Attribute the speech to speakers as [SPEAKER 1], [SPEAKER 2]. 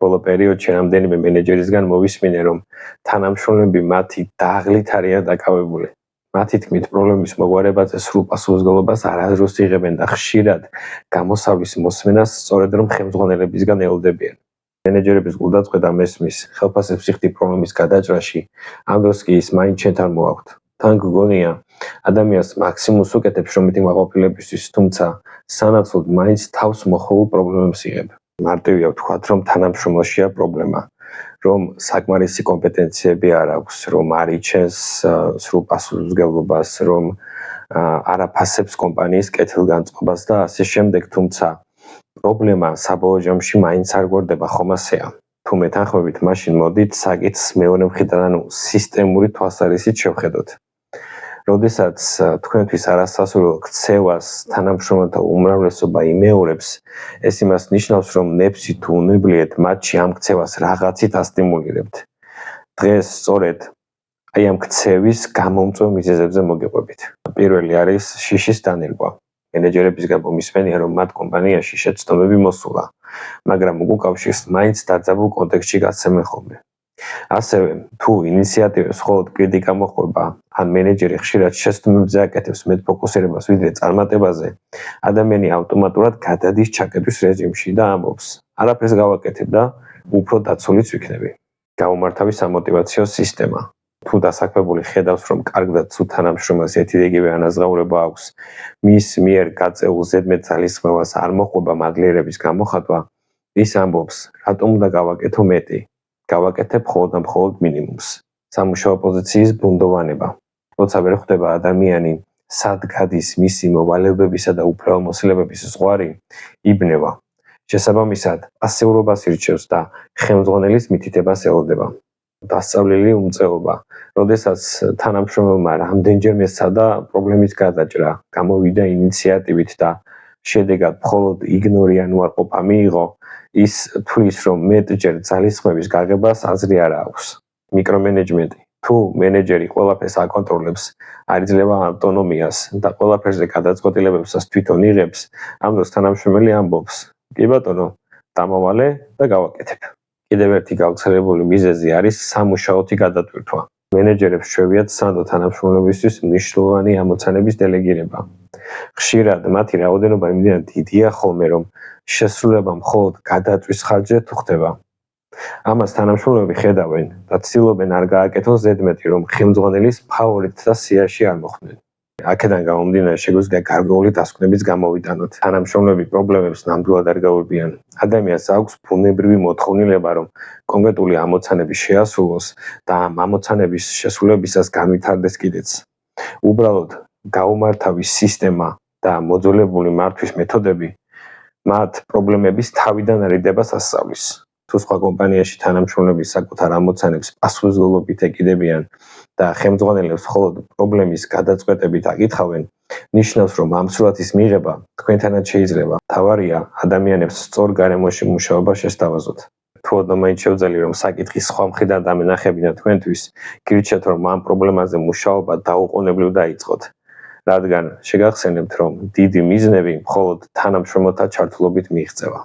[SPEAKER 1] ბოლო პერიოდში რამდენიმე მენეჯერისგან მოვისმინე, რომ თანამშრომლები მათი დაღლით არიან დაკავებული. მათი თქმით, პრობლემის მოგვარებაზე სრულ პასუხისმგებლობას არასდროს იღებენ და ხშირად გამოსავლის მოსმენას სწორედ რომ ხელმძღვანელებისგან ელოდებიან. მენეჯერების გულდაწყვეტა მესმის ხელფასებს იხდი პრობლემის გადაჭრაში, ამ დროს კი ის მაინც ჩვენთან მოაქვთ. თან გგონია, ადამიანს მაქსიმუმს უკეთებს შრომითი მაყოფილებისთვის, თუმცა სანაცვლოდ მაინც თავს მოხმულ პრობლემებს იღებ. მარტივია ვთქვათ, რომ თანამშრომელშია პრობლემა, რომ საკმარისი კომპეტენციები არ აქვს, რომ არ იჩენს სრულ პასუხისმგებლობას, რომ არ აფასებს კომპანიის კეთილგანწყობას და ასე შემდეგ, თუმცა პრობლემა საბოლოო ჯამში მაინც არ გვერდება, ხომ ასეა? თუ მეთანხმებით, მაშინ მოდით საკითხს მეორე მხრიდან, სისტემური თვალსაზრისით შევხედოთ. როდესაც თქვენთვის არასასურველ ქცევას თანამშრომელთა უმრავლესობა იმეორებს, ეს იმას ნიშნავს, რომ ნებსი თუ უნებლიეთ მათში ამ ქცევას რაღაცით ასტიმულირებთ. დღეს სწორედ აი ამ ქცევის გამომწვევ მიზეზებზე მოგიყვებით. პირველი არის შიშის დანერგვა. მენეჯერებისგან მომისმენია, რომ მათ კომპანიაში შეცდომები მოსულა, მაგრამ უკავშირს მაინც დაძაბულ კონტექსტში გაცემენ ხოლმე. ასევე, თუ ინიციატივებს მხოლოდ კრიტიკა მოჰყვება, ან მენეჯერი ხშირად შეცდომებზე აკეთებს მეტ ფოკუსირებას ვიდრე წარმატებაზე, ადამიანი ავტომატურად გადადის ჩაკეტვის რეჟიმში და ამბობს, არაფერს გავაკეთებ და უფრო დაცულიც ვიქნები. გაუმართავი სამოტივაციო სისტემა. თუ დასაქმებული ხედავს, რომ კარგ და ცუდ თანამშრომელს ერთი და იგივე ანაზღაურება აქვს, მის მიერ გაწეულ ზედმეტ ძალისხმევას არ მოჰყვება მადლიერების გამოხატვა, ის ამბობს, რატომ უნდა გავაკეთო მეტი? გავაკეთებ მხოლოდ და მხოლოდ მინიმუმს. სამუშაო პოზიციის ბუნდოვანება. როცა ვერ ხვდება ადამიანი, სად გადის მისი მოვალეობებისა და უფლებამოსილებების ზღვარი, იბნევა. შესაბამისად, პასიურობას ირჩევს და ხელმძღვანელის მითითებას ელოდება. დასწავლილი უმწეობა. როდესაც თანამშრომელმა რამდენჯერმე სცადა პრობლემის გადაჭრა, გამოვიდა ინიციატივით და შედეგად მხოლოდ იგნორი ან უარყოფა მიიღო, ის თვლის, რომ მეტჯერ ძალისხმევის გაღებას აზრი არ აქვს. მიკრომენეჯმენტი. თუ მენეჯერი ყველაფერს აკონტროლებს, არ იძლევა ავტონომიას და ყველაფერზე გადაწყვეტილებებსაც თვითონ იღებს, ამ დროს თანამშრომელი ამბობს, კი ბატონო, დამავალე და გავაკეთებ. კიდევ ერთი გავრცელებული მიზეზი არის სამუშაოთი გადატვირთვა. მენეჯერებს შეუძლიათ სანდო თანამშრომლებისთვის მნიშვნელოვანი ამოცანების დელეგირება. ხშირად მათი რაოდენობა იმდენად დიდია ხოლმე, რომ შესრულება მხოლოდ გადაწვის ხარჯზე თუ ხდება. ამას თანამშრომლები ხედავენ და ცდილობენ არ გააკეთონ ზედმეტი, რომ ხელმძღვანელის ფავორიტთა სიაში არ მოხვდნენ. აქედან გამომდინარე, შეგვიძლია გარკვეული დასკვნებიც გამოვიტანოთ. თანამშრომლები პრობლემებს ნამდვილად არ გაურბიან. ადამიანს აქვს ბუნებრივი მოთხოვნილება, რომ კონკრეტული ამოცანები შეასრულოს და ამ ამოცანების შესრულებისას განვითარდეს კიდეც. უბრალოდ გაუმართავი სისტემა და მოძველებული მართვის მეთოდები მათ პრობლემების თავიდან არიდებას ასწავლის. თუ სხვა კომპანიაში თანამშრომლები საკუთარ ამოცანებს პასუხისმგებლობით ეკიდებიან და ხელმძღვანელებს მხოლოდ პრობლემის გადაწყვეტებით აკითხავენ, ნიშნავს, რომ ამ სურათის მიღება თქვენთანაც შეიძლება. მთავარია ადამიანებს სწორ გარემოში მუშაობა შესთავაზოთ. თუ ოდნავ შევძალი, რომ საკითხის სხვა მხრიდან დამენახებინა თქვენთვის, გირჩევთ, რომ ამ პრობლემაზე მუშაობა დაუყოვნებლივ დაიწყოთ, რადგან შეგახსენებთ, რომ დიდი მიზნები მხოლოდ თანამშრომელთა ჩართულობით მიიღწევა.